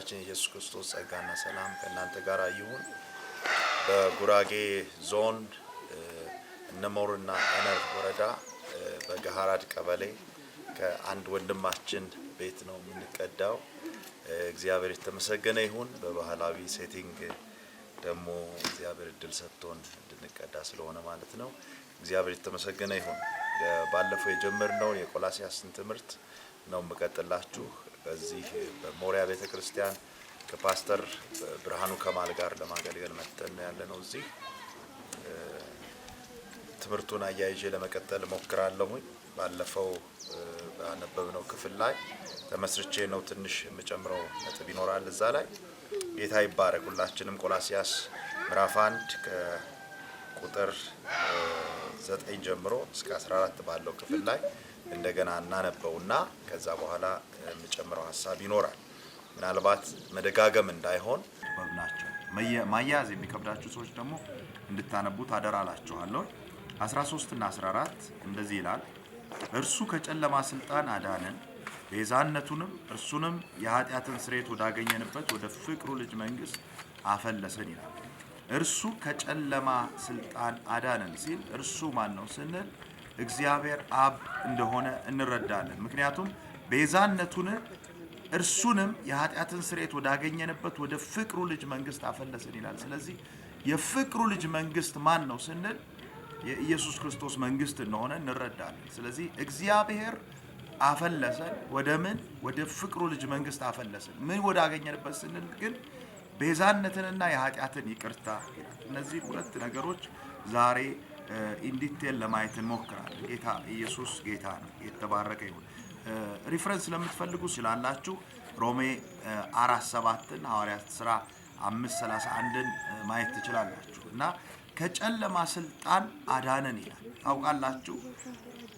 የጌታችን ኢየሱስ ክርስቶስ ጸጋና ሰላም ከእናንተ ጋር ይሁን። በጉራጌ ዞን እነሞርና እነር ወረዳ በገሃራድ ቀበሌ ከአንድ ወንድማችን ቤት ነው የምንቀዳው። እግዚአብሔር የተመሰገነ ይሁን። በባህላዊ ሴቲንግ ደግሞ እግዚአብሔር እድል ሰጥቶን እንድንቀዳ ስለሆነ ማለት ነው። እግዚአብሔር የተመሰገነ ይሁን። ባለፈው የጀመርነው የቆላስይስን ትምህርት ነው መቀጠላችሁ። በዚህ በሞሪያ ቤተክርስቲያን ከፓስተር ብርሃኑ ከማል ጋር ለማገልገል መጥተን ያለነው እዚህ ትምህርቱን አያይዤ ለመቀጠል ሞክራለሁኝ። ባለፈው ባነበብነው ክፍል ላይ ተመስርቼ ነው ትንሽ የምጨምረው ነጥብ ይኖራል እዛ ላይ። ጌታ ይባረክ። ሁላችንም ቆላስይስ ምዕራፍ 1 ከቁጥር 9 ጀምሮ እስከ 14 ባለው ክፍል ላይ እንደገና እናነበውና ከዛ በኋላ የምጨምረው ሐሳብ ይኖራል። ምናልባት መደጋገም እንዳይሆን በብናቸው ማያዝ የሚከብዳችሁ ሰዎች ደግሞ እንድታነቡት አደራላችኋለሁ። 13 እና 14 እንደዚህ ይላል። እርሱ ከጨለማ ስልጣን አዳነን፣ ቤዛነቱንም እርሱንም የኃጢአትን ስርየት ወዳገኘንበት ወደ ፍቅሩ ልጅ መንግስት አፈለሰን ይላል። እርሱ ከጨለማ ስልጣን አዳነን ሲል እርሱ ማን ነው ስንል እግዚአብሔር አብ እንደሆነ እንረዳለን። ምክንያቱም ቤዛነቱን እርሱንም የኃጢአትን ስርየት ወዳገኘንበት ወደ ፍቅሩ ልጅ መንግስት አፈለሰን ይላል። ስለዚህ የፍቅሩ ልጅ መንግስት ማን ነው ስንል የኢየሱስ ክርስቶስ መንግስት እንደሆነ እንረዳለን። ስለዚህ እግዚአብሔር አፈለሰን ወደ ምን? ወደ ፍቅሩ ልጅ መንግስት አፈለሰን። ምን ወዳገኘንበት ስንል ግን ቤዛነትንና የኃጢአትን ይቅርታ ይላል። እነዚህ ሁለት ነገሮች ዛሬ ኢንዲቴል ለማየት እንሞክራለን። ጌታ ኢየሱስ ጌታ ነው። የተባረከ ይሁን። ሪፈረንስ ለምትፈልጉ ስላላችሁ ሮሜ 4:7ን ሐዋርያት ሥራ 5:31ን ማየት ትችላላችሁ። እና ከጨለማ ስልጣን አዳነን ይላል። ታውቃላችሁ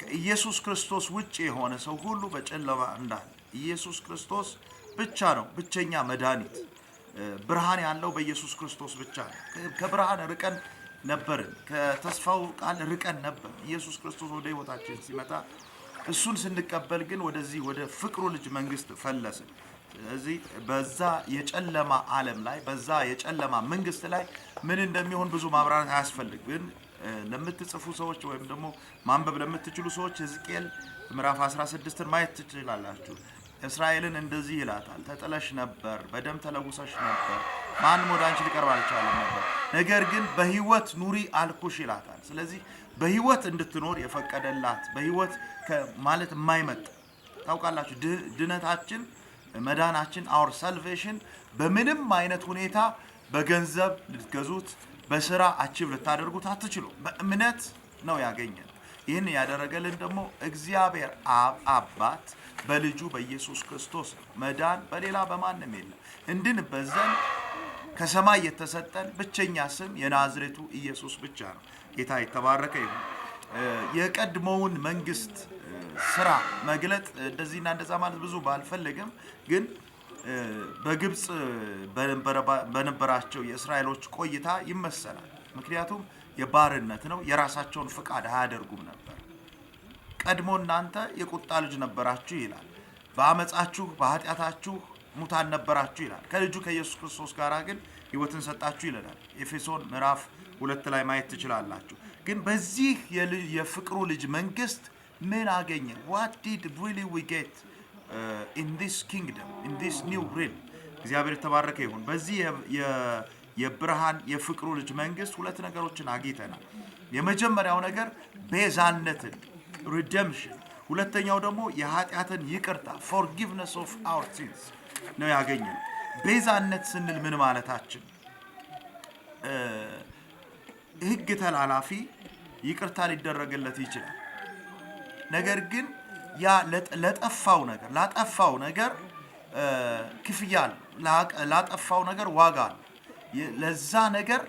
ከኢየሱስ ክርስቶስ ውጪ የሆነ ሰው ሁሉ በጨለማ እንዳለ፣ ኢየሱስ ክርስቶስ ብቻ ነው ብቸኛ መድኃኒት። ብርሃን ያለው በኢየሱስ ክርስቶስ ብቻ ነው። ከብርሃን ርቀን ነበርን፣ ከተስፋው ቃል ርቀን ነበር። ኢየሱስ ክርስቶስ ወደ ህይወታችን ሲመጣ እሱን ስንቀበል ግን ወደዚህ ወደ ፍቅሩ ልጅ መንግስት ፈለስን። ስለዚህ በዛ የጨለማ ዓለም ላይ በዛ የጨለማ መንግስት ላይ ምን እንደሚሆን ብዙ ማብራራት አያስፈልግ። ግን ለምትጽፉ ሰዎች ወይም ደግሞ ማንበብ ለምትችሉ ሰዎች ሕዝቅኤል ምዕራፍ 16ን ማየት ትችላላችሁ። እስራኤልን እንደዚህ ይላታል። ተጥለሽ ነበር፣ በደም ተለውሰሽ ነበር፣ ማንም ወደ አንቺ ሊቀርብ አልቻለም ነበር፣ ነገር ግን በህይወት ኑሪ አልኩሽ ይላታል። ስለዚህ በህይወት እንድትኖር የፈቀደላት በህይወት ማለት የማይመጥ ታውቃላችሁ። ድነታችን መዳናችን our salvation በምንም አይነት ሁኔታ በገንዘብ ልትገዙት በስራ አቺቭ ልታደርጉት አትችሉ። በእምነት ነው ያገኘን። ይህን ያደረገልን ደግሞ እግዚአብሔር አባት በልጁ በኢየሱስ ክርስቶስ መዳን በሌላ በማንም የለም። እንድንበት ዘንድ ከሰማይ የተሰጠን ብቸኛ ስም የናዝሬቱ ኢየሱስ ብቻ ነው። ጌታ የተባረከ ይሁን። የቀድሞውን መንግስት ስራ መግለጥ እንደዚህና እንደዛ ማለት ብዙ ባልፈልግም ግን በግብጽ በነበራቸው የእስራኤሎች ቆይታ ይመሰላል። ምክንያቱም የባርነት ነው። የራሳቸውን ፍቃድ አያደርጉም ነበር። ቀድሞ እናንተ የቁጣ ልጅ ነበራችሁ ይላል። በአመጻችሁ በኃጢአታችሁ ሙታን ነበራችሁ ይላል። ከልጁ ከኢየሱስ ክርስቶስ ጋር ግን ህይወትን ሰጣችሁ ይላል። ኤፌሶን ምዕራፍ 2 ላይ ማየት ትችላላችሁ። ግን በዚህ የፍቅሩ ልጅ መንግስት ምን አገኘ? what did really we get in this kingdom, in this new realm? እግዚአብሔር የተባረከ ይሁን። በዚህ የብርሃን የፍቅሩ ልጅ መንግስት ሁለት ነገሮችን አግኝተናል። የመጀመሪያው ነገር ቤዛነትን redemption፣ ሁለተኛው ደግሞ የኃጢአትን ይቅርታ forgiveness of our sins ነው ያገኘን። ቤዛነት ስንል ምን ማለታችን? ህግ ተላላፊ ይቅርታ ሊደረግለት ይችላል። ነገር ግን ያ ላጠፋው ነገር ክፍያ አለው። ላጠፋው ነገር ዋጋ አለው። ለዛ ነገር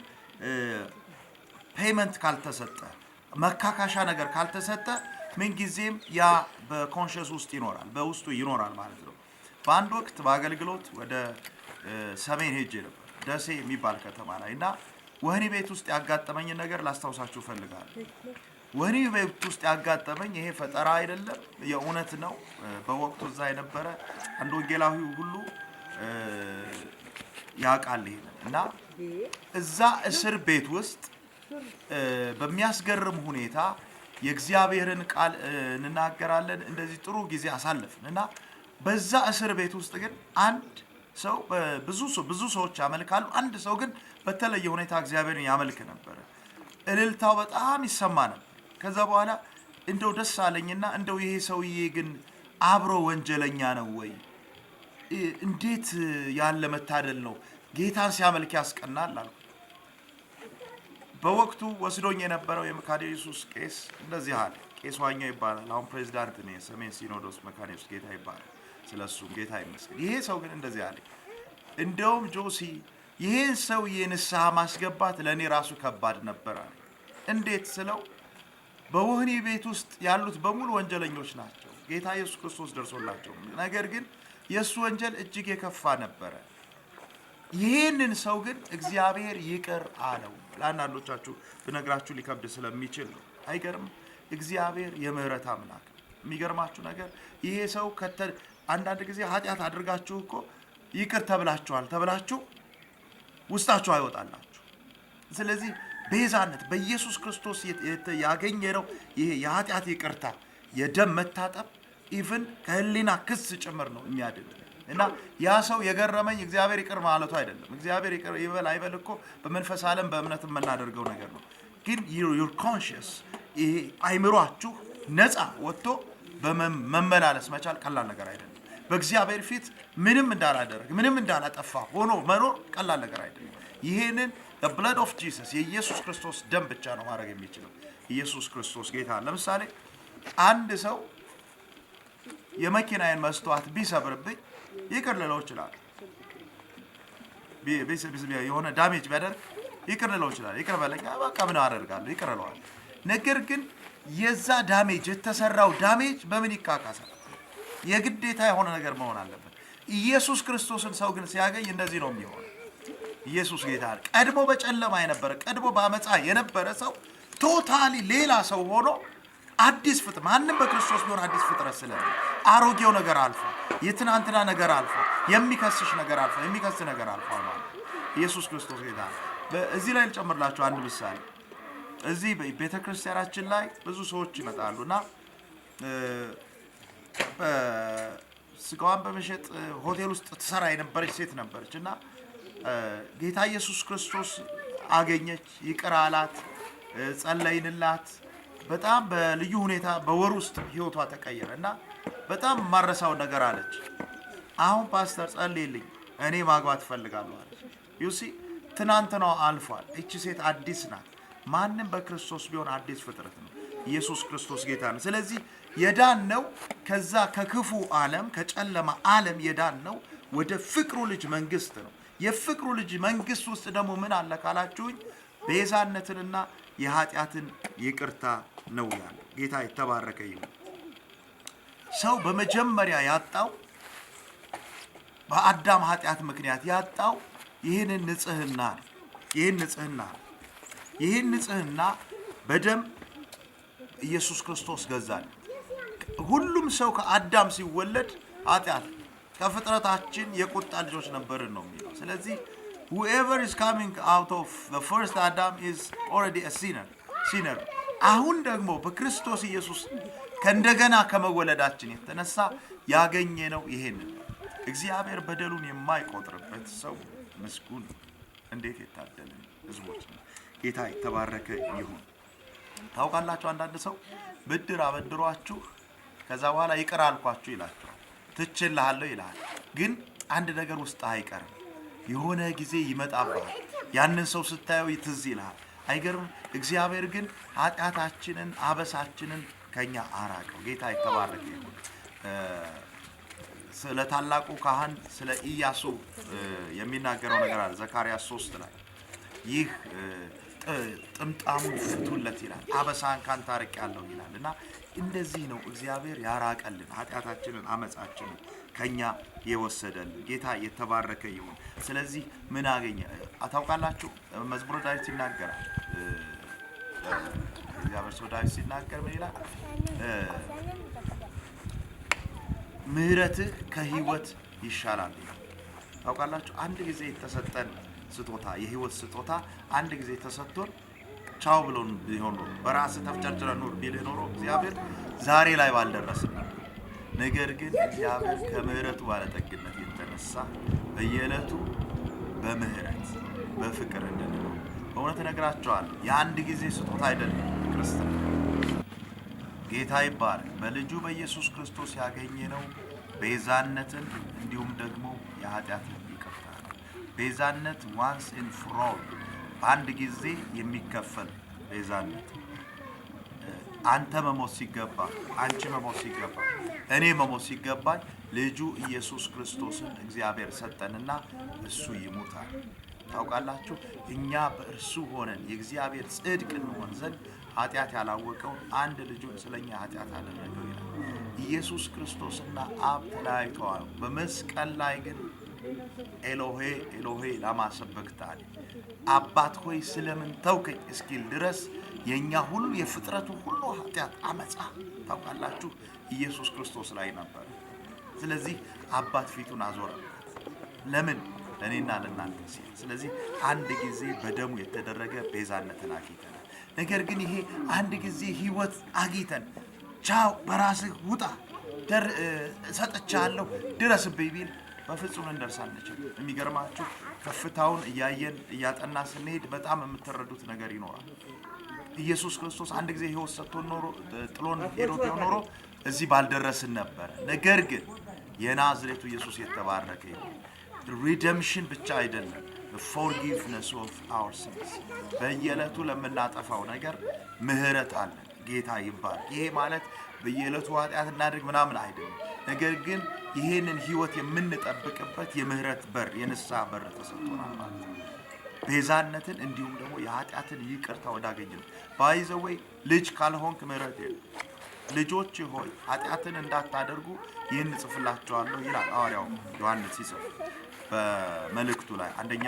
ፔመንት ካልተሰጠ መካካሻ ነገር ካልተሰጠ ምን ጊዜም ያ በኮንሽስ ውስጥ ይኖራል፣ በውስጡ ይኖራል ማለት ነው። በአንድ ወቅት በአገልግሎት ወደ ሰሜን ሄጄ ነበር፣ ደሴ የሚባል ከተማ ላይ እና ወህኒ ቤት ውስጥ ያጋጠመኝ ነገር ላስታውሳችሁ ፈልጋለሁ። ወህኒ ቤት ውስጥ ያጋጠመኝ ይሄ ፈጠራ አይደለም፣ የእውነት ነው። በወቅቱ እዛ የነበረ አንድ ወንጌላዊ ሁሉ ያውቃል እና እዛ እስር ቤት ውስጥ በሚያስገርም ሁኔታ የእግዚአብሔርን ቃል እንናገራለን። እንደዚህ ጥሩ ጊዜ አሳለፍን እና በዛ እስር ቤት ውስጥ ግን አንድ ሰው ብዙ ሰዎች ያመልካሉ። አንድ ሰው ግን በተለየ ሁኔታ እግዚአብሔርን ያመልክ ነበር። እልልታው በጣም ይሰማ ነበር። ከዛ በኋላ እንደው ደስ አለኝና እንደው ይሄ ሰውዬ ግን አብሮ ወንጀለኛ ነው ወይ? እንዴት ያለ መታደል ነው! ጌታን ሲያመልክ ያስቀናል አልኩ። በወቅቱ ወስዶኝ የነበረው የመካነ ኢየሱስ ቄስ እንደዚህ አለ። ቄስ ዋኛው ይባላል። አሁን ፕሬዝዳንት ነው የሰሜን ሲኖዶስ መካነ ኢየሱስ። ጌታ ይባላል። ስለሱም ጌታ ይመስገን። ይሄ ሰው ግን እንደዚህ አለ። እንደውም ጆሲ ይሄን ሰው የንስሐ ማስገባት ለኔ ራሱ ከባድ ነበር አለ። እንዴት ስለው በወህኒ ቤት ውስጥ ያሉት በሙሉ ወንጀለኞች ናቸው። ጌታ ኢየሱስ ክርስቶስ ደርሶላቸው፣ ነገር ግን የሱ ወንጀል እጅግ የከፋ ነበረ። ይሄንን ሰው ግን እግዚአብሔር ይቅር አለው። ለአንዳንዶቻችሁ ብነግራችሁ ሊከብድ ስለሚችል ነው። አይገርም? እግዚአብሔር የምህረት አምላክ። የሚገርማችሁ ነገር ይሄ ሰው አንዳንድ ጊዜ ኃጢአት አድርጋችሁ እኮ ይቅር ተብላችሁ ውስጣችሁ አይወጣላችሁ። ስለዚህ ቤዛነት በኢየሱስ ክርስቶስ ያገኘነው ይሄ የኃጢአት ይቅርታ፣ የደም መታጠብ ኢቭን ከህሊና ክስ ጭምር ነው የሚያድነው። እና ያ ሰው የገረመኝ እግዚአብሔር ይቅር ማለቱ አይደለም። እግዚአብሔር ይቅር ይበል አይበል እኮ በመንፈስ ዓለም በእምነት የምናደርገው ነገር ነው። ግን your conscious ይሄ አይምሯችሁ ነፃ ወጥቶ በመመላለስ መቻል ቀላል ነገር አይደለም። በእግዚአብሔር ፊት ምንም እንዳላደረግ ምንም እንዳላጠፋ ሆኖ መኖር ቀላል ነገር አይደለም። ይሄንን the blood of Jesus የኢየሱስ ክርስቶስ ደም ብቻ ነው ማድረግ የሚችለው። ኢየሱስ ክርስቶስ ጌታ። ለምሳሌ አንድ ሰው የመኪናዬን መስተዋት ቢሰብርብኝ ይቅር ልለው ይችላል። የሆነ ዳሜጅ ቢያደርግ ይቅር ልለው ይችላል። ይቅር በለኝ በቃ ምን አደርጋለሁ ይቅር እለዋለሁ። ነገር ግን የዛ ዳሜጅ የተሰራው ዳሜጅ በምን ይካካሳል? የግዴታ የሆነ ነገር መሆን አለበት። ኢየሱስ ክርስቶስን ሰው ግን ሲያገኝ እንደዚህ ነው የሚሆነው። ኢየሱስ ጌታ ቀድሞ በጨለማ የነበረ ቀድሞ በአመፃ የነበረ ሰው ቶታሊ ሌላ ሰው ሆኖ አዲስ ፍጥረት፣ ማንም በክርስቶስ ቢሆን አዲስ ፍጥረት ስለሆነ አሮጌው ነገር አልፎ የትናንትና ነገር አልፎ የሚከስሽ ነገር አልፎ የሚከስ ነገር አልፎ ማለት ኢየሱስ ክርስቶስ ጌታ። እዚህ ላይ ልጨምርላችሁ አንድ ምሳሌ። እዚህ ቤተክርስቲያናችን ላይ ብዙ ሰዎች ይመጣሉና ስጋዋን በመሸጥ ሆቴል ውስጥ ትሰራ የነበረች ሴት ነበረች እና ጌታ ኢየሱስ ክርስቶስ አገኘች፣ ይቅር አላት፣ ጸለይንላት። በጣም በልዩ ሁኔታ በወር ውስጥ ህይወቷ ተቀየረ እና በጣም ማረሳው ነገር አለች። አሁን ፓስተር ጸልይልኝ እኔ ማግባት ፈልጋለሁ አለች። ዩሲ ትናንትናው አልፏል። እቺ ሴት አዲስ ናት። ማንም በክርስቶስ ቢሆን አዲስ ፍጥረት ነው። ኢየሱስ ክርስቶስ ጌታ ነው። ስለዚህ የዳን ነው ከዛ ከክፉ ዓለም ከጨለማ ዓለም የዳን ነው ወደ ፍቅሩ ልጅ መንግስት ነው። የፍቅሩ ልጅ መንግስት ውስጥ ደግሞ ምን አለ ካላችሁኝ ቤዛነትንና የኃጢአትን ይቅርታ ነው ያለው። ጌታ የተባረከ ይሁን። ሰው በመጀመሪያ ያጣው በአዳም ኃጢአት ምክንያት ያጣው ይህንን ንጽህና ነው። ይህን ንጽህና በደም ኢየሱስ ክርስቶስ ገዛል። ሁሉም ሰው ከአዳም ሲወለድ ኃጢአት ከፍጥረታችን የቁጣ ልጆች ነበርን ነው የሚለው። ስለዚህ whoever is coming out of the first Adam is already a sinner. አሁን ደግሞ በክርስቶስ ኢየሱስ ከእንደገና ከመወለዳችን የተነሳ ያገኘነው ይሄንን እግዚአብሔር በደሉን የማይቆጥርበት ሰው ምስጉን እንዴት የታደልን ህዝቦች ነው። ጌታ የተባረከ ይሁን። ታውቃላችሁ አንዳንድ ሰው ብድር አበድሯችሁ ከዛ በኋላ ይቅር አልኳችሁ ይላችኋል፣ ትችላለህ ይላል። ግን አንድ ነገር ውስጥ አይቀርም። የሆነ ጊዜ ይመጣባል። ያንን ሰው ስታየው ይትዝ ይላል። አይገርም? እግዚአብሔር ግን ኃጢአታችንን አበሳችንን ከኛ አራቀው። ጌታ የተባረከ ይሁን። ስለ ታላቁ ካህን ስለ ኢያሱ የሚናገረው ነገር አለ ዘካርያስ 3 ላይ ይህ ጥምጣሙን ፍቱለት ይላል፣ አበሳን ካንተ አርቄአለሁ ይላል። እና እንደዚህ ነው እግዚአብሔር ያራቀልን ኃጢአታችንን አመጻችንን ከኛ የወሰደልን። ጌታ የተባረከ ይሁን። ስለዚህ ምን አገኘ ታውቃላችሁ? መዝሙረ ዳዊት ይናገራል። እግዚአብሔር ሰው ዳዊት ሲናገር ምን ይላል? ምህረትህ ከህይወት ይሻላል። ታውቃላችሁ አንድ ጊዜ የተሰጠን ስጦታ የህይወት ስጦታ አንድ ጊዜ ተሰጥቶን ቻው ብሎን ቢሆን ነው በራስ ተፍጨርጭረን ኑር ቢል ኖሮ እግዚአብሔር ዛሬ ላይ ባልደረስን ነበር። ነገር ግን እግዚአብሔር ከምህረቱ ባለጠግነት የተነሳ በየዕለቱ በምህረት በፍቅር እንድንኖር በእውነት እነግራችኋለሁ። የአንድ ጊዜ ስጦታ አይደለም ክርስትና። ጌታ ይባረክ። በልጁ በኢየሱስ ክርስቶስ ያገኘነው ቤዛነትን እንዲሁም ደግሞ የኃጢአትን ይቅርታ ነው። ቤዛነት once and for all አንድ ጊዜ የሚከፈል ቤዛነት። አንተ መሞት ሲገባ፣ አንቺ መሞት ሲገባ፣ እኔ መሞት ሲገባኝ ልጁ ኢየሱስ ክርስቶስን እግዚአብሔር ሰጠንና እሱ ይሞታል። ታውቃላችሁ እኛ በእርሱ ሆነን የእግዚአብሔር ጽድቅ እንሆን ዘንድ ኃጢአት ያላወቀውን አንድ ልጁን ስለኛ ኃጢአት አደረገው ይላል። ኢየሱስ ክርስቶስና አብ ተለያይተዋል። በመስቀል ላይ ግን ኤሎሄ ኤሎሄ ላማ ሰበክታኒ አባት ሆይ ስለምን ተውከኝ እስኪል ድረስ የኛ ሁሉ የፍጥረቱ ሁሉ ኃጢአት አመጻ ታውቃላችሁ ኢየሱስ ክርስቶስ ላይ ነበር። ስለዚህ አባት ፊቱን አዞረበት። ለምን? ለኔና ለናንተ ሲል። ስለዚህ አንድ ጊዜ በደሙ የተደረገ ቤዛነትን አግኝተናል። ነገር ግን ይሄ አንድ ጊዜ ህይወት አግኝተን ቻው በራስህ ውጣ ሰጥቻለሁ ድረስብኝ ቢል በፍጹም እንደርሳለች። የሚገርማችሁ ከፍታውን እያየን እያጠና ስንሄድ በጣም የምትረዱት ነገር ይኖራል። ኢየሱስ ክርስቶስ አንድ ጊዜ ህይወት ሰጥቶን ኖሮ ጥሎን ሄዶ ኖሮ እዚህ ባልደረስን ነበር። ነገር ግን የናዝሬቱ ኢየሱስ የተባረከ ይሁን። redemption ብቻ አይደለም the forgiveness of our sins በየዕለቱ ለምናጠፋው ነገር ምህረት አለ። ጌታ ይባል። ይሄ ማለት በየዕለቱ ኃጢአት እናድርግ ምናምን አይደለም። ነገር ግን ይሄንን ህይወት የምንጠብቅበት የምህረት በር የንስሐ በር ተሰጥቶናል ማለት ነው። ቤዛነትን እንዲሁም ደግሞ የኃጢአትን ይቅርታ ወዳገኘን ባይዘወይ ልጅ ካልሆንክ ምህረት የለም። ልጆች ሆይ ኃጢአትን እንዳታደርጉ ይህን ጽፍላችኋለሁ ይላል ሐዋርያው ዮሐንስ ሲጽፍ በመልእክቱ ላይ አንደኛ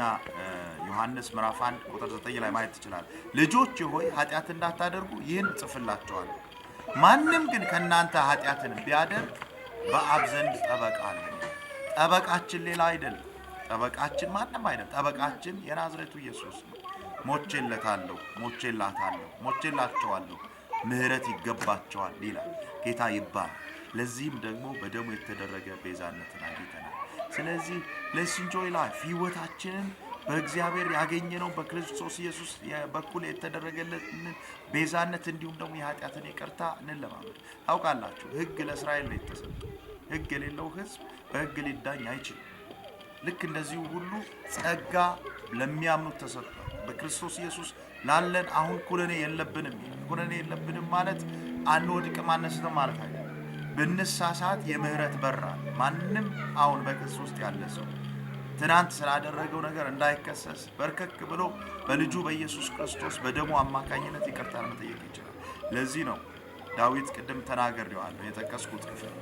ዮሐንስ ምዕራፍ 1 ቁጥር 9 ላይ ማየት ይችላል። ልጆች ሆይ ኃጢአትን እንዳታደርጉ ይህን ጽፍላችኋለሁ። ማንም ግን ከናንተ ኃጢአትን ቢያደርግ በአብ ዘንድ ጠበቃ አለ። ጠበቃችን ሌላ አይደለም። ጠበቃችን ማንም አይደለም። ጠበቃችን የናዝሬቱ ኢየሱስ ነው። ሞቼለታለሁ፣ ሞቼላታለሁ፣ ሞቼላቸዋለሁ፣ ምህረት ይገባቸዋል ይላል ጌታ ይባል። ለዚህም ደግሞ በደሙ የተደረገ ቤዛነትን አግኝተናል። ስለዚህ let's enjoy life ህይወታችንን በእግዚአብሔር ያገኘነው በክርስቶስ ኢየሱስ በኩል የተደረገልን ቤዛነት እንዲሁም ደግሞ የኃጢአትን ይቅርታ እንለማመድ። ታውቃላችሁ ህግ ለእስራኤል ነው የተሰጠው። ህግ የሌለው ህዝብ በህግ ሊዳኝ አይችልም። ልክ እንደዚሁ ሁሉ ጸጋ ለሚያምኑት ተሰጥቷል። በክርስቶስ ኢየሱስ ላለን አሁን ኩነኔ የለብንም። ኩነኔ የለብንም ማለት አንወድቅም አንስተም ማለት አይደለም። ብንሳሳት የምህረት በር አለ። ማንም አሁን በክርስቶስ ያለ ሰው ትናንት ስላደረገው ነገር እንዳይከሰስ በርከክ ብሎ በልጁ በኢየሱስ ክርስቶስ በደሙ አማካኝነት ይቅርታ መጠየቅ ይችላል። ለዚህ ነው ዳዊት ቅድም ተናግሬዋለሁ የጠቀስኩት ክፍል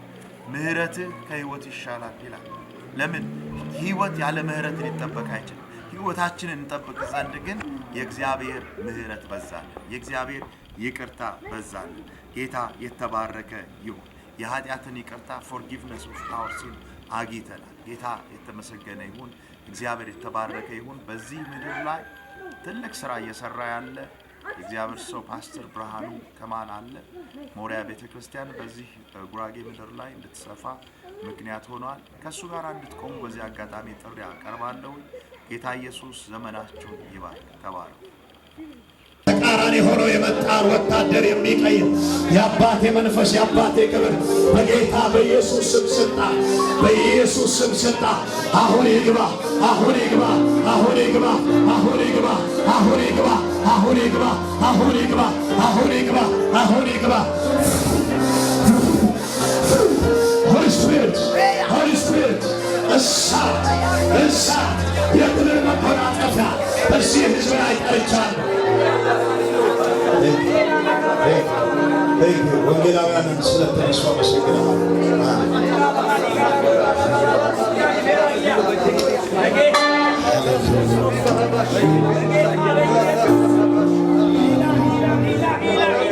ምህረት ከህይወት ይሻላል ይላል። ለምን? ህይወት ያለ ምህረት ሊጠበቅ አይችልም። ህይወታችንን እንጠብቅ ዘንድ ግን የእግዚአብሔር ምህረት በዛልን፣ የእግዚአብሔር ይቅርታ በዛልን። ጌታ የተባረከ ይሁን። የኃጢአትን ይቅርታ forgiveness of our sin አግኝተናል። ጌታ የተመሰገነ ይሁን። እግዚአብሔር የተባረከ ይሁን። በዚህ ምድር ላይ ትልቅ ስራ እየሰራ ያለ የእግዚአብሔር ሰው ፓስተር ብርሃኑ ከማል አለ። ሞሪያ ቤተክርስቲያን በዚህ ጉራጌ ምድር ላይ እንድትሰፋ ምክንያት ሆኗል። ከሱ ጋር እንድትቆሙ በዚህ አጋጣሚ ጥሪ አቀርባለሁ። ጌታ ኢየሱስ ዘመናችሁን ይባርክ። ተባረኩ። ተቃራኒ ሆኖ የመጣን ወታደር የሚቀይር የአባቴ መንፈስ የአባቴ ክብር በጌታ በኢየሱስ ስም ስልጣን በኢየሱስ ስም ስልጣን አሁን ይግባ፣ አሁን ይግባ፣ አሁን ይግባ፣ አሁን ይግባ፣ አሁን ይግባ፣ አሁን ይግባ፣ አሁን ይግባ፣ አሁን ይግባ፣ አሁን ይግባ። Holy Spirit, Holy Spirit, እሳት እሳት የክብር መቆናጠፊያ በዚህ ሕዝብ ላይ ጠርቻለሁ። ወንጌላውያንን ስለተነሱ አመሰግናለሁ።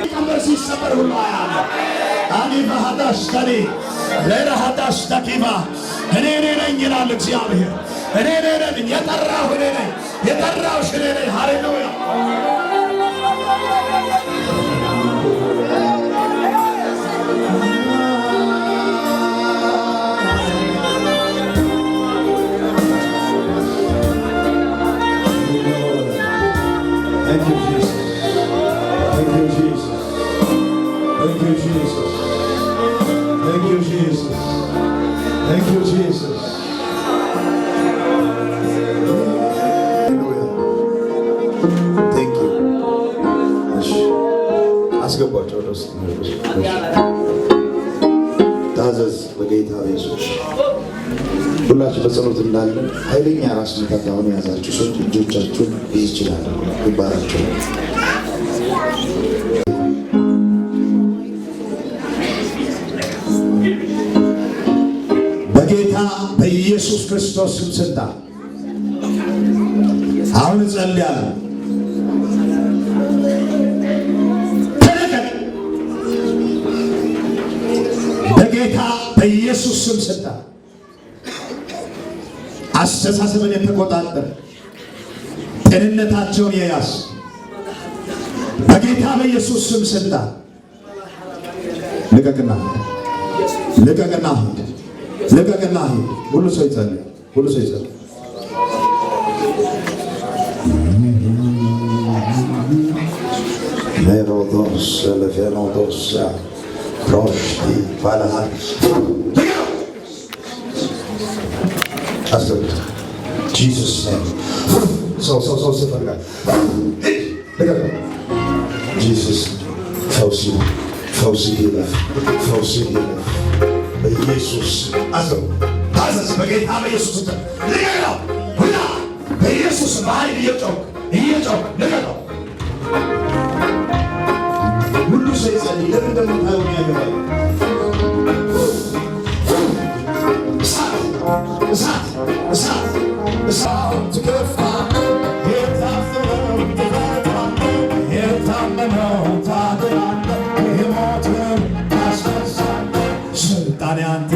ቀንበር ሲሰበር ሁሉ አያለሁ። አኒ ባህዳሽ ከኔ ለራሃዳስ ተኪባ እኔ ነኝ ይላል እግዚአብሔር። እኔ ነኝ የጠራሁ እኔ ነኝ የጠራሁሽ እኔ ነኝ። ሃሌሉያ Thank you, Jesus. Thank you, Jesus. Thank you, Jesus. Thank you, Jesus. Thank you, Jesus. Hallelujah. Thank you. አስገባቸው ደስ ታዘዝ በጌታ ኢየሱስ። ሁላችሁ በጸሎት እንዳለን ኃይለኛ ራስ ምታት አሁን የያዛችሁ ሰዎች እጆቻችሁን ይችላል ይባራችሁ። በጌታ በኢየሱስ ክርስቶስ ስም ስልጣን አሁን እጸልያለሁ። በጌታ በኢየሱስ ስም ስልጣን አስተሳሰብን የተቆጣጠረ ጤንነታቸውን የያዝ በጌታ በኢየሱስ ስም ስልጣን ልቀቅና ልቀቅና ልቀቅና ሁሉ ሰው ይጸልይ። ሁሉ ሰው ይጸልይ። ሜሮዶስ ለፌኖዶስ ሮሽቲ ባላሃት አስተውል። ጂሰስ ኔም ሰው ሲፈልጋል ልቀቅ። ጂሰስ ፈውስ ይለፍ በኢየሱስ አዘው ታዘዝ። በጌታ በኢየሱስ ልቀቀው። ሁላ በኢየሱስ በኃይል እየጮክ ልቀቀው። ሁሉ ሰው ይጸልይ። ለምን እንደምታየው ያገባል። እሳት ትከፋ የታመነው ታድናለህ፣ የሞትን ታስነሳለህ። ስልጣን ያንተ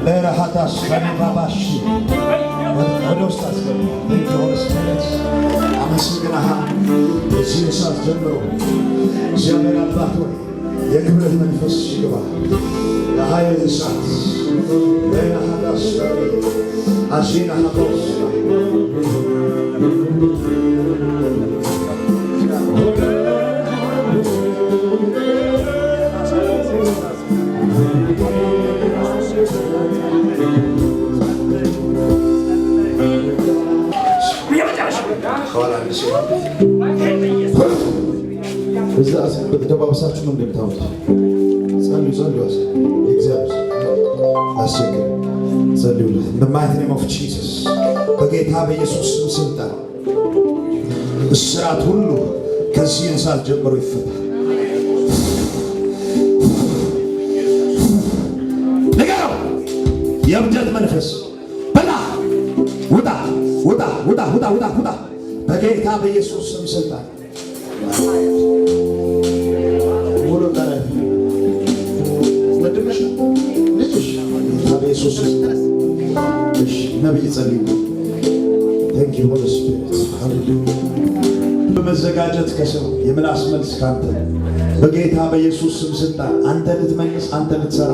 ለራሃታስ ባባሽ ወደ ውስጥ አስገባ። አመስግናሃል። የዚህ ሰዓት ጀምሮ እግዚአብሔር አባት ሆይ የክብርህ መንፈስ ይግባ። የኃይል እሳት ለራሃታስ አዚና ሀቦስ እዛ በተደባበሳችሁ ነው እንደምታወጡ ጸልዩ። እግዚአብሔር አስቸግር ጸልዩለት። In the mighty name of Jesus በጌታ በኢየሱስ ስም ስልጣን እስራት ሁሉ ከዚህ ሰዓት ጀምሮ ይፈታ። ንገረው የእብደት መንፈስ በላ ውጣ ውጣ ውጣ ውጣ ውጣ ውጣ በጌታ በኢየሱስ ስም ስልጣን ሙሉ ታሪክ ወድምሽ ልጅሽ በኢየሱስ ስም እሺ ነብይ ጸልዩ። Thank you Holy Spirit. Hallelujah. በመዘጋጀት ከሰው የምላስ መልስ ካንተ በጌታ በኢየሱስ ስም ስልጣን አንተ ልትመልስ፣ አንተ ልትሰራ፣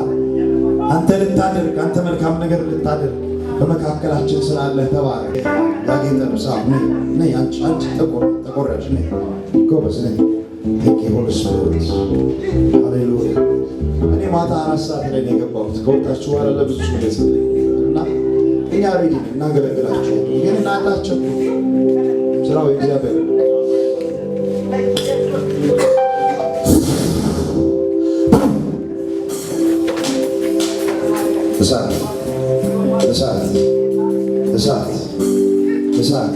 አንተ ልታደርግ፣ አንተ መልካም ነገር ልታደርግ በመካከላችን ስላለ ተባረክ። ያጌጠ ምሳም ነይ አንቺ ተቆረጭ ነይ ጎበዝ ነይ። Thank you Holy Spirit. Hallelujah. እኔ ማታ 4 ሰዓት ላይ ነው የገባሁት። ከወጣችሁ በኋላ ለብዙ ገጽ እና እኛ ሬዲ እናገለግላችሁ ግን እናታችሁ ስራው እግዚአብሔር እሳት እሳት እሳት እሳት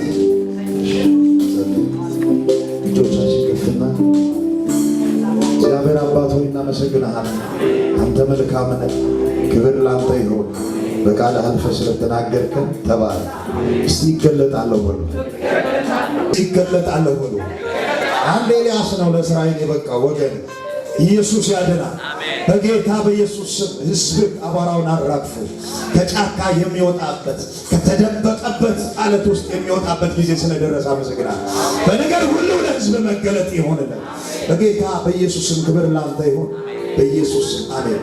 እጆቻችን ከፍና እግዚአብሔር አባት ሆይ እናመሰግንሃለን። አንተ መልካም ነህ። ክብር ላንተ ይሁን። በቃልህ አልፈህ ስለተናገርከን ተባረክ። እስቲ ይገለጣለሁ በሉ፣ ይገለጣለሁ በሉ። አንድ ኤልያስ ነው ለእስራኤል የበቃው ወገን። ኢየሱስ ያድናል። በጌታ በኢየሱስ ስም ሕዝብ አቧራውን አራግፎ ከጫካ የሚወጣበት ከተደበቀበት አለት ውስጥ የሚወጣበት ጊዜ ስለደረሰ አመሰግናለሁ። በነገር ሁሉ ለሕዝብ መገለጥ ይሆንልን። በጌታ በኢየሱስ ስም ክብር ላንተ ይሁን። በኢየሱስ አሜን።